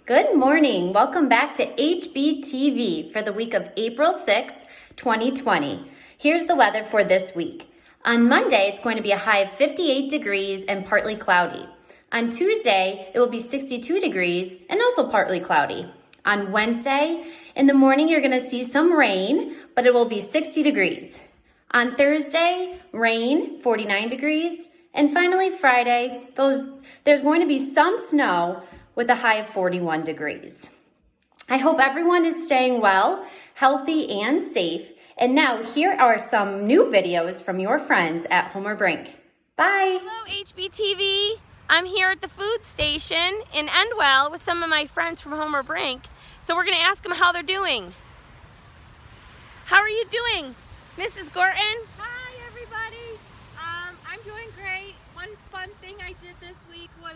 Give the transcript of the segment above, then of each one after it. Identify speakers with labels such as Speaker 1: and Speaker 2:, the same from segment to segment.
Speaker 1: Good morning. Welcome back to Hbtv for the week of April 6th, 2020. Here's the weather for this week. On Monday, it's going to be a high of 58 degrees and partly cloudy. On Tuesday, it will be 62 degrees and also partly cloudy. On Wednesday, in the morning, you're going to see some rain, but it will be 60 degrees. On Thursday, rain, 49 degrees. And finally, Friday, there's going to be some snow with a high of 41 degrees. I hope everyone is staying well, healthy, and safe. And now here are some new videos from your friends at Homer Brink. Bye.
Speaker 2: Hello HBTV. I'm here at the food station in Endwell with some of my friends from Homer Brink. So we're going to ask them how they're doing. How are you doing, Mrs. Gorton?
Speaker 3: Hi everybody. I'm doing great. One fun thing I did this week was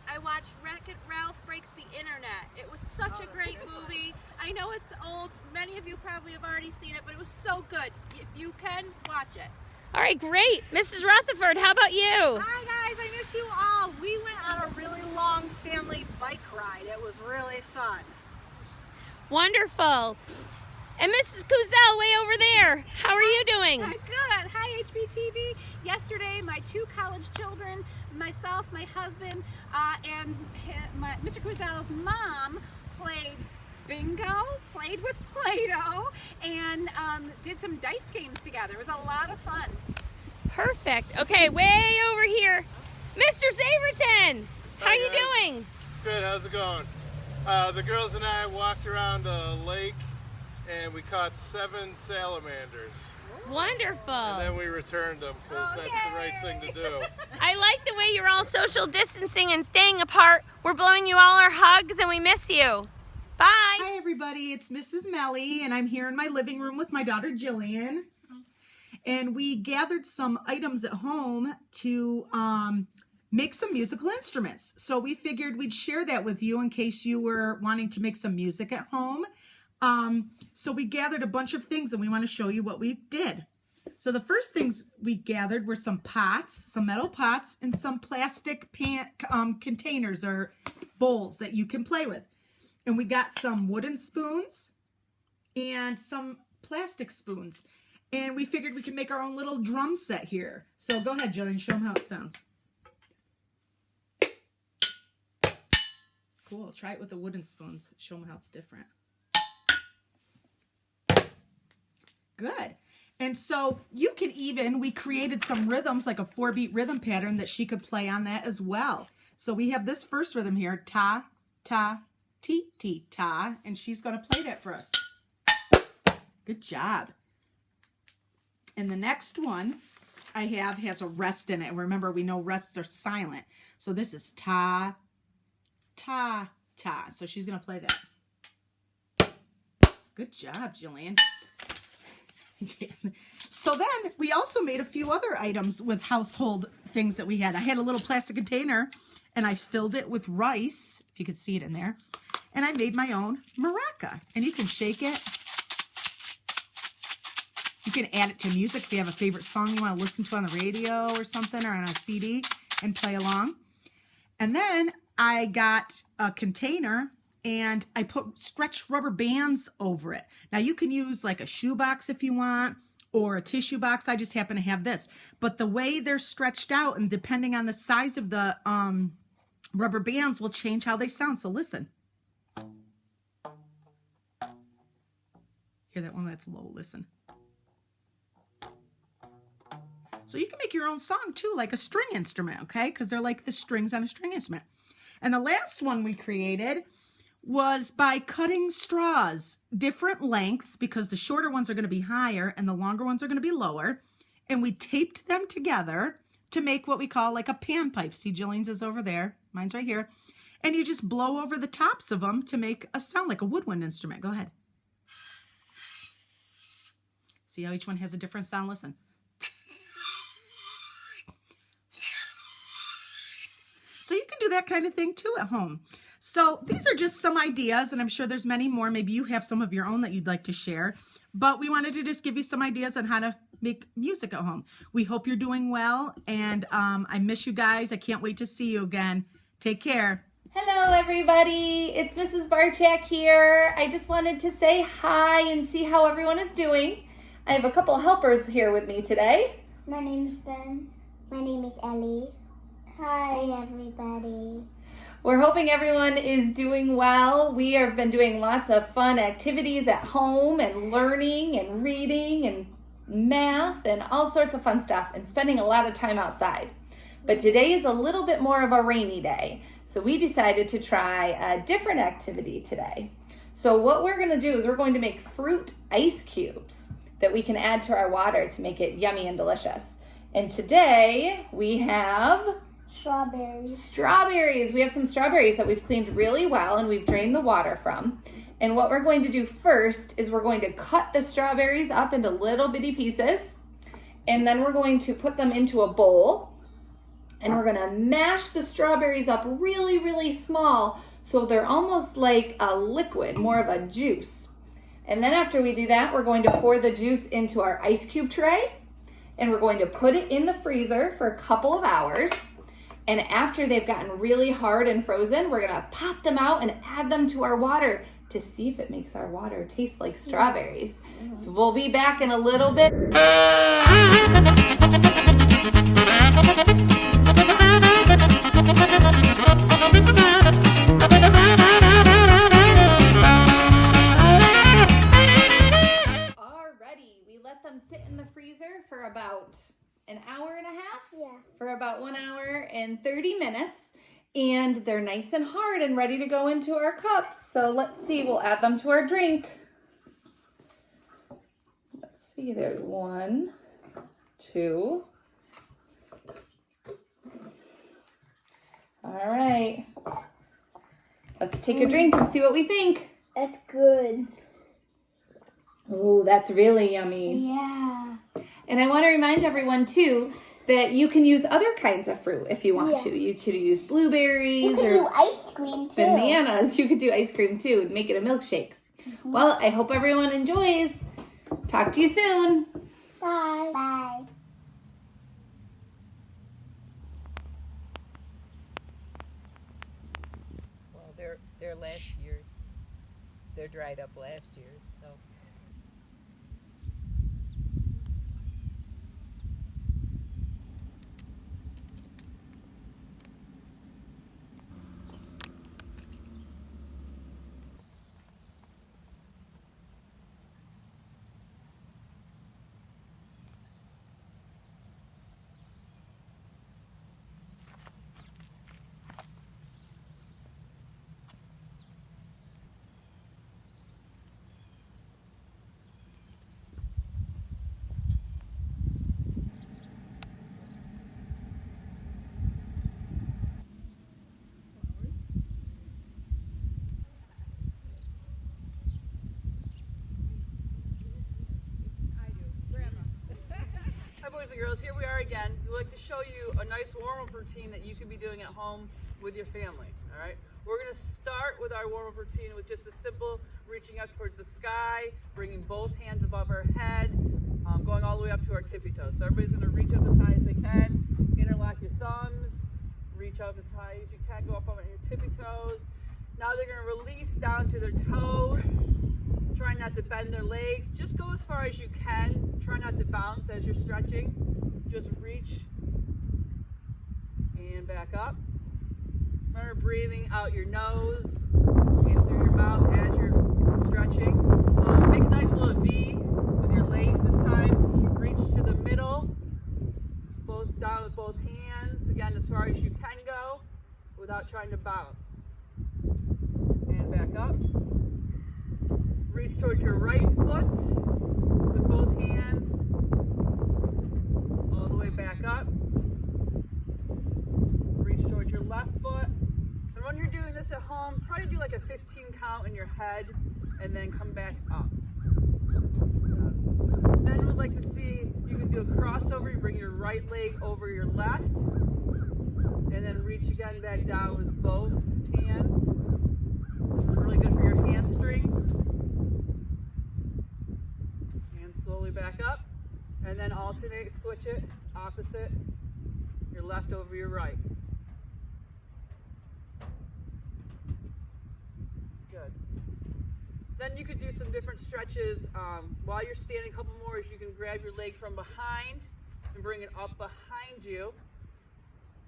Speaker 3: I watched Wreck-It Ralph Breaks the Internet. It was such a great movie. I know it's old. Many of you probably have already seen it, but it was so good. If you can, watch it.
Speaker 2: All right, great. Mrs. Rutherford, how about you?
Speaker 4: Hi guys, I miss you all. We went on a really long family bike ride. It was really fun.
Speaker 2: Wonderful. And Mrs. Kuzel, way over there, how are you doing?
Speaker 4: Good. Hi HBTV. Yesterday, my two college children, myself, my husband, and Mr. Kuzel's mom played bingo, played with Play-Doh, and did some dice games together. It was a lot of fun.
Speaker 2: Perfect. Okay, way over here. Mr. Zaverton, how are you doing?
Speaker 5: Good, how's it going? The girls and I walked around the lake and we caught 7 salamanders.
Speaker 2: Wonderful.
Speaker 5: And then we returned them because that's the right thing to do.
Speaker 2: I like the way you're all social distancing and staying apart. We're blowing you all our hugs and we miss you. Bye.
Speaker 6: Hi everybody, it's Mrs. Melly and I'm here in my living room with my daughter Jillian. And we gathered some items at home to make some musical instruments. So we figured we'd share that with you in case you were wanting to make some music at home. So we gathered a bunch of things and we want to show you what we did. So the first things we gathered were some pots, some metal pots, and some plastic containers or bowls that you can play with. And we got some wooden spoons and some plastic spoons. And we figured we could make our own little drum set here. So go ahead, Jillian, show them how it sounds. Cool, try it with the wooden spoons. Show them how it's different. Good. And so you can we created some rhythms, like a 4-beat rhythm pattern that she could play on that as well. So we have this first rhythm here, ta, ta, ti, ti, ta, and she's going to play that for us. Good job. And the next one I have has a rest in it. And remember, we know rests are silent. So this is ta, ta, ta. So she's going to play that. Good job, Jillian. So then we also made a few other items with household things that we had. I had a little plastic container and I filled it with rice, if you could see it in there. And I made my own maraca. And you can shake it. You can add it to music if you have a favorite song you want to listen to on the radio or something, or on a CD, and play along. And then I got a container and I put stretched rubber bands over it. Now you can use like a shoebox if you want, or a tissue box. I just happen to have this. But the way they're stretched out and depending on the size of the rubber bands will change how they sound. So listen. Hear that one that's low? Listen. So you can make your own song too, like a string instrument, okay? Because they're like the strings on a string instrument. And the last one we created was by cutting straws, different lengths, because the shorter ones are going to be higher and the longer ones are going to be lower. And we taped them together to make what we call like a panpipe. See, Jillian's is over there. Mine's right here. And you just blow over the tops of them to make a sound like a woodwind instrument. Go ahead. See how each one has a different sound? Listen. So you can do that kind of thing too at home. So these are just some ideas, and I'm sure there's many more. Maybe you have some of your own that you'd like to share. But we wanted to just give you some ideas on how to make music at home. We hope you're doing well, and I miss you guys. I can't wait to see you again. Take care.
Speaker 7: Hello everybody, it's Mrs. Barchak here. I just wanted to say hi and see how everyone is doing. I have a couple helpers here with me today.
Speaker 8: My name's Ben. My name is Ellie. Hi everybody.
Speaker 7: We're hoping everyone is doing well. We have been doing lots of fun activities at home and learning and reading and math and all sorts of fun stuff and spending a lot of time outside. But today is a little bit more of a rainy day. So we decided to try a different activity today. So what we're gonna do is we're going to make fruit ice cubes that we can add to our water to make it yummy and delicious. And today we have strawberries. We have some strawberries that we've cleaned really well and we've drained the water from. And what we're going to do first is we're going to cut the strawberries up into little bitty pieces. And then we're going to put them into a bowl. And we're gonna mash the strawberries up really, really small so they're almost like a liquid, more of a juice. And then after we do that, we're going to pour the juice into our ice cube tray and we're going to put it in the freezer for a couple of hours. And after they've gotten really hard and frozen, we're gonna pop them out and add them to our water to see if it makes our water taste like strawberries. So we'll be back in a little bit. Alrighty, we let them sit in the freezer for about an hour and a half?
Speaker 8: Yeah.
Speaker 7: For about 1 hour and 30 minutes. And they're nice and hard and ready to go into our cups. So let's see, we'll add them to our drink. Let's see, there's 1, 2. All right. Let's take a drink and see what we think.
Speaker 8: That's good.
Speaker 7: Oh, that's really yummy.
Speaker 8: Yeah.
Speaker 7: And I want to remind everyone too that you can use other kinds of fruit if you want to. You could use blueberries
Speaker 8: You could do ice cream too.
Speaker 7: bananas. You could do ice cream too and make it a milkshake. Well, I hope everyone enjoys. Talk to you soon.
Speaker 8: Bye. Bye.
Speaker 9: Well, they're last year's. They're dried up last year's, so.
Speaker 10: Hi boys and girls, here we are again. We'd like to show you a nice warm-up routine that you can be doing at home with your family, all right? We're gonna start with our warm-up routine with just a simple reaching up towards the sky, bringing both hands above our head, going all the way up to our tippy toes. So everybody's gonna reach up as high as they can, interlock your thumbs, reach up as high as you can, go up on your tippy toes. Now they're gonna release down to their toes. Try not to bend their legs. Just go as far as you can. Try not to bounce as you're stretching. Just reach and back up. Remember breathing out your nose in through your mouth as you're stretching. Make a nice little V with your legs this time. Reach to the middle. Both down with both hands. Again, as far as you can go without trying to bounce. And back up. Reach towards your right foot with both hands, all the way back up. Reach towards your left foot. And when you're doing this at home, try to do like a 15 count in your head and then come back up. Then we'd like to see you can do a crossover. You bring your right leg over your left and then reach again back down with both hands. This is really good for your hamstrings. Slowly back up, and then alternate, switch it, opposite, your left over your right. Then you could do some different stretches. While you're standing, a couple more is you can grab your leg from behind and bring it up behind you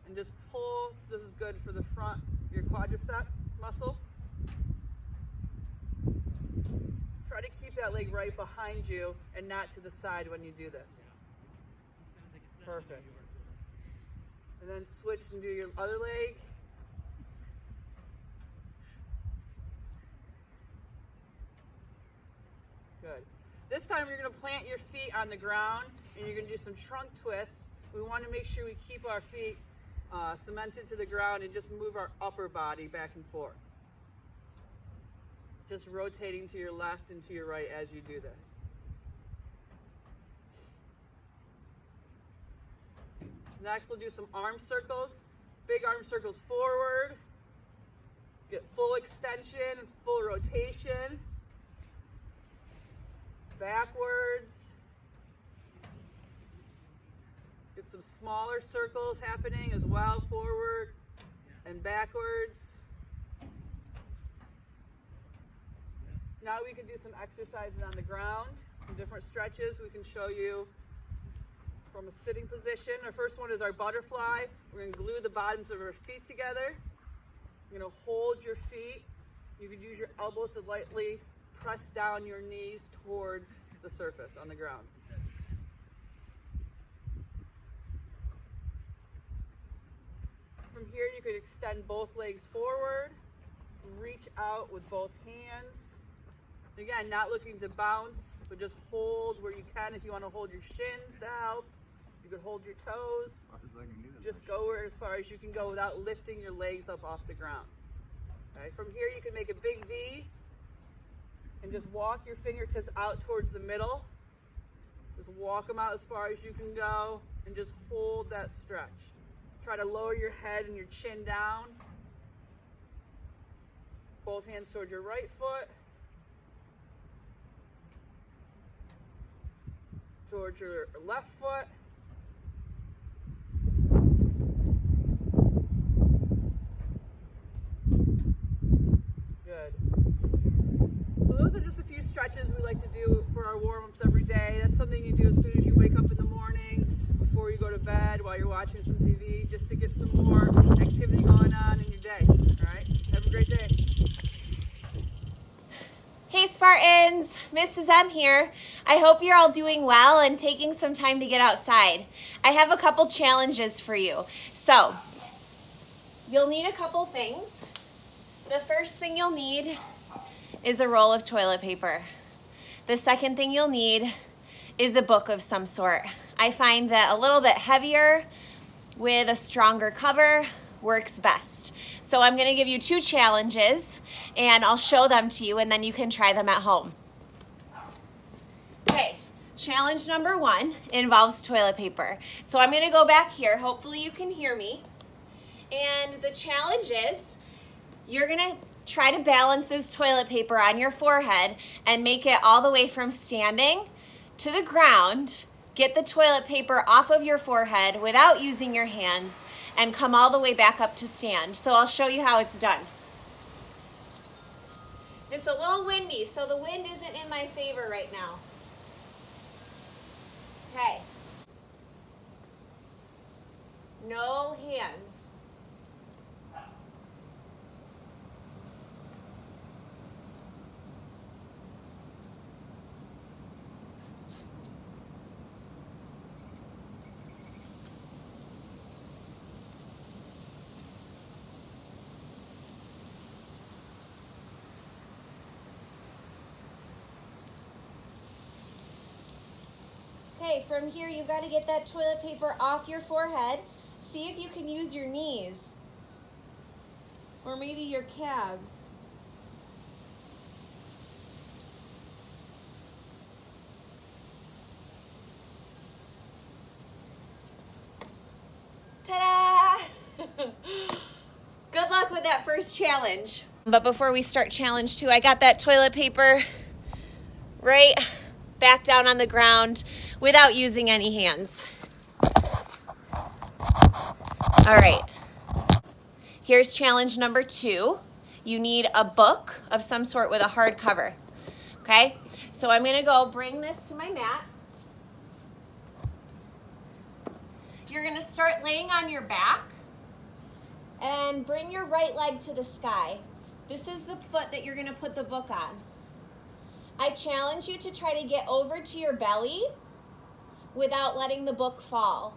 Speaker 10: and just pull. This is good for the front, your quadricep muscle. Try to keep that leg right behind you and not to the side when you do this. Perfect. And then switch and do your other leg. Good. This time you're going to plant your feet on the ground and you're going to do some trunk twists. We want to make sure we keep our feet cemented to the ground and just move our upper body back and forth. Just rotating to your left and to your right as you do this. Next we'll do some arm circles. Big arm circles forward. Get full extension, full rotation. Backwards. Get some smaller circles happening as well, forward and backwards. Now we can do some exercises on the ground, some different stretches we can show you from a sitting position. Our first one is our butterfly. We're going to glue the bottoms of our feet together. You're going to hold your feet. You can use your elbows to lightly press down your knees towards the surface on the ground. From here you could extend both legs forward, reach out with both hands. Again, not looking to bounce, but just hold where you can. If you want to hold your shins to help, you could hold your toes. Just go as far as you can go without lifting your legs up off the ground. Okay. From here you can make a big V and just walk your fingertips out towards the middle. Just walk them out as far as you can go and just hold that stretch. Try to lower your head and your chin down. Both hands towards your right foot. Towards your left foot. Good. So those are just a few stretches we like to do for our warm-ups every day. That's something you do as soon as you wake up in the morning, before you go to bed, while you're watching some TV, just to get some more activity going on in your day. All right? Have a great day.
Speaker 2: Hey Spartans, Mrs. M here. I hope you're all doing well and taking some time to get outside. I have a couple challenges for you. So, you'll need a couple things. The first thing you'll need is a roll of toilet paper. The second thing you'll need is a book of some sort. I find that a little bit heavier with a stronger cover works best. So I'm going to give you two challenges and I'll show them to you and then you can try them at home. Okay, challenge number 1 involves toilet paper. So I'm going to go back here. Hopefully you can hear me. And the challenge is you're going to try to balance this toilet paper on your forehead and make it all the way from standing to the ground. Get the toilet paper off of your forehead without using your hands and come all the way back up to stand. So I'll show you how it's done. It's a little windy, so the wind isn't in my favor right now. Okay. No hands. Okay, from here you've got to get that toilet paper off your forehead. See if you can use your knees or maybe your calves. Ta-da! Good luck with that first challenge. But before we start challenge 2, I got that toilet paper right back down on the ground without using any hands. All right, here's challenge number 2. You need a book of some sort with a hard cover. Okay, so I'm gonna go bring this to my mat. You're gonna start laying on your back and bring your right leg to the sky. This is the foot that you're gonna put the book on. I challenge you to try to get over to your belly without letting the book fall.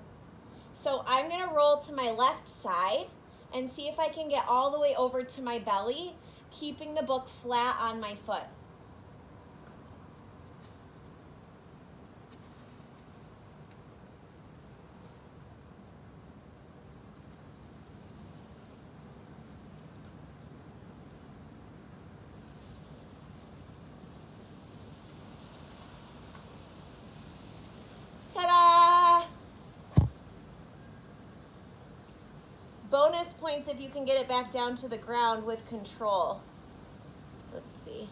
Speaker 2: So I'm gonna roll to my left side and see if I can get all the way over to my belly, keeping the book flat on my foot. Ta-da! Bonus points if you can get it back down to the ground with control. Let's see.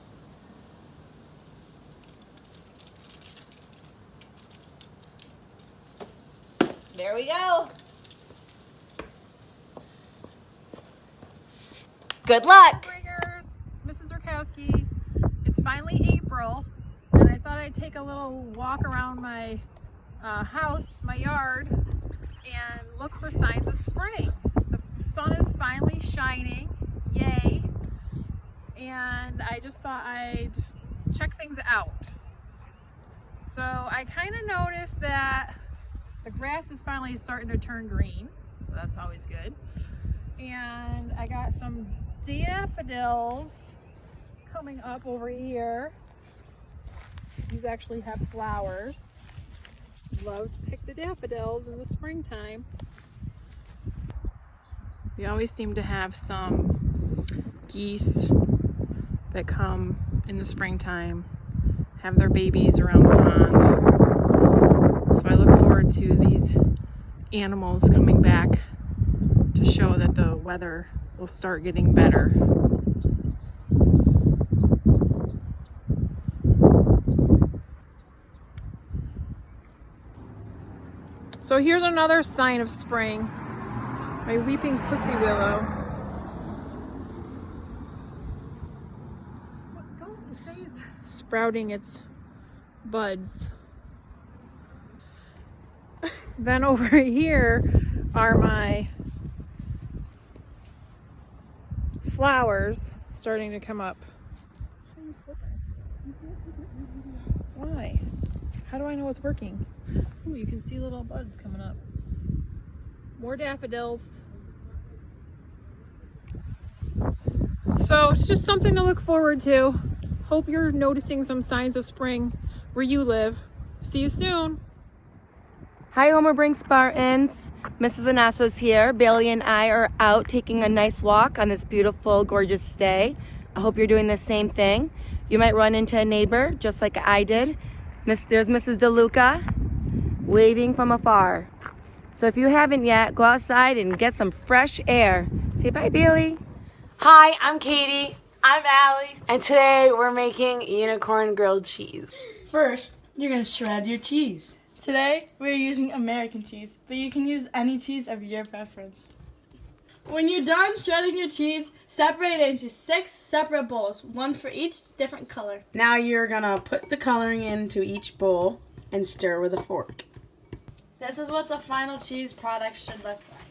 Speaker 2: There we go. Good luck.
Speaker 4: Bringers, it's Mrs. Rakowski. It's finally April, and I thought I'd take a little walk around my house, my yard, and look for signs of spring. The sun is finally shining, yay, and I just thought I'd check things out. So I kind of noticed that the grass is finally starting to turn green, so that's always good. And I got some daffodils coming up over here. These actually have flowers. Love to pick the daffodils in the springtime. We always seem to have some geese that come in the springtime, have their babies around the pond. So I look forward to these animals coming back to show that the weather will start getting better. So here's another sign of spring, my weeping pussy willow. Don't say that. Sprouting its buds. Then over here are my flowers starting to come up. Why? How do I know it's working? Ooh, you can see little buds coming up. More daffodils. So it's just something to look forward to. Hope you're noticing some signs of spring where you live. See you soon.
Speaker 11: Hi, Homer Brink Spartans. Mrs. Anasso's here. Bailey and I are out taking a nice walk on this beautiful, gorgeous day. I hope you're doing the same thing. You might run into a neighbor, just like I did. There's Mrs. DeLuca waving from afar. So if you haven't yet, go outside and get some fresh air. Say bye, Bailey.
Speaker 12: Hi, I'm Katie. I'm Allie. And today we're making unicorn grilled cheese.
Speaker 13: First, you're going to shred your cheese. Today, we're using American cheese, but you can use any cheese of your preference. When you're done shredding your cheese, separate it into 6 separate bowls, one for each different color.
Speaker 12: Now you're gonna put the coloring into each bowl and stir with a fork.
Speaker 13: This is what the final cheese product should look like.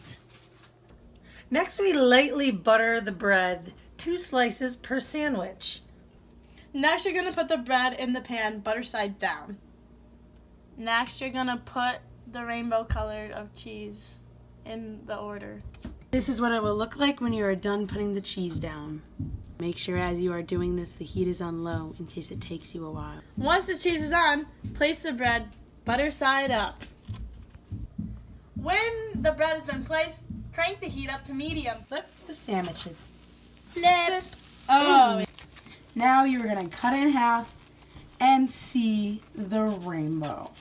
Speaker 14: Next, we lightly butter the bread, 2 slices per sandwich.
Speaker 13: Next, you're gonna put the bread in the pan, butter side down. Next, you're gonna put the rainbow color of cheese in the order.
Speaker 12: This is what it will look like when you are done putting the cheese down. Make sure as you are doing this, the heat is on low in case it takes you a while.
Speaker 13: Once the cheese is on, place the bread butter side up. When the bread has been placed, crank the heat up to medium.
Speaker 12: Flip the sandwiches.
Speaker 13: Flip.
Speaker 12: Oh. Now you're gonna cut it in half and see the rainbow.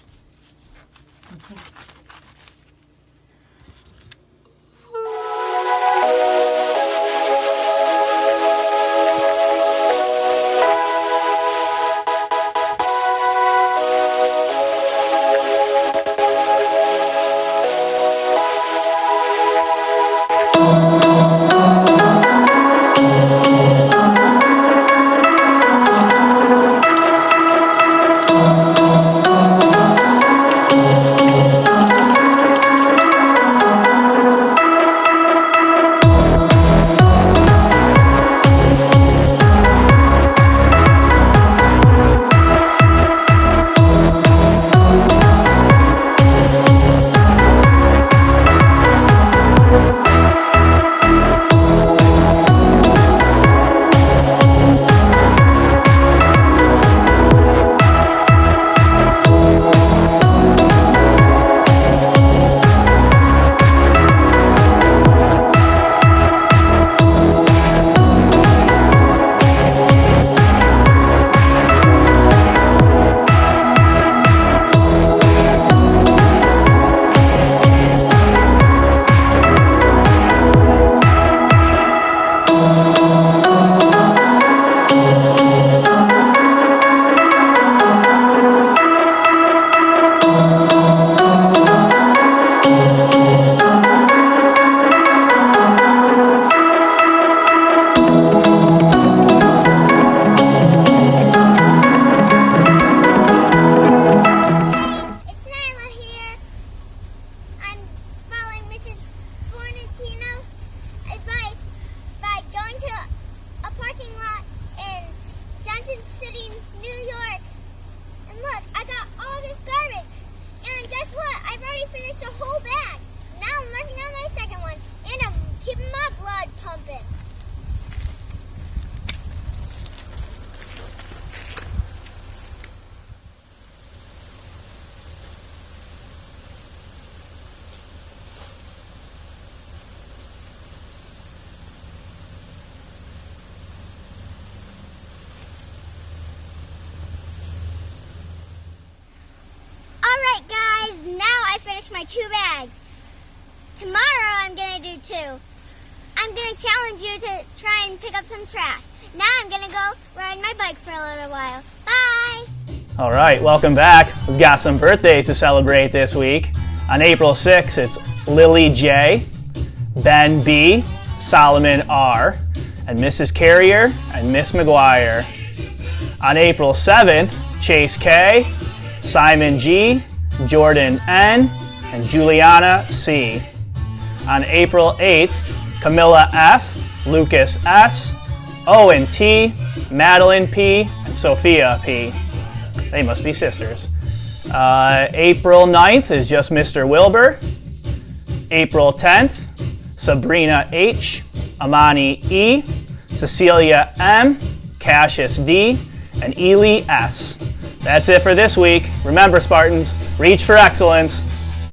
Speaker 8: finished my 2 bags. Tomorrow I'm going to do 2. I'm going to challenge you to try and pick up some trash. Now I'm going to go ride my bike for a little while. Bye!
Speaker 15: All right, welcome back. We've got some birthdays to celebrate this week. On April 6th, it's Lily J, Ben B, Solomon R, and Mrs. Carrier and Miss McGuire. On April 7th, Chase K, Simon G, Jordan N, and Juliana C. On April 8th, Camilla F, Lucas S, Owen T, Madeline P, and Sophia P. They must be sisters. April 9th is just Mr. Wilbur. April 10th, Sabrina H, Amani E, Cecilia M, Cassius D, and Ely S. That's it for this week. Remember, Spartans, reach for excellence.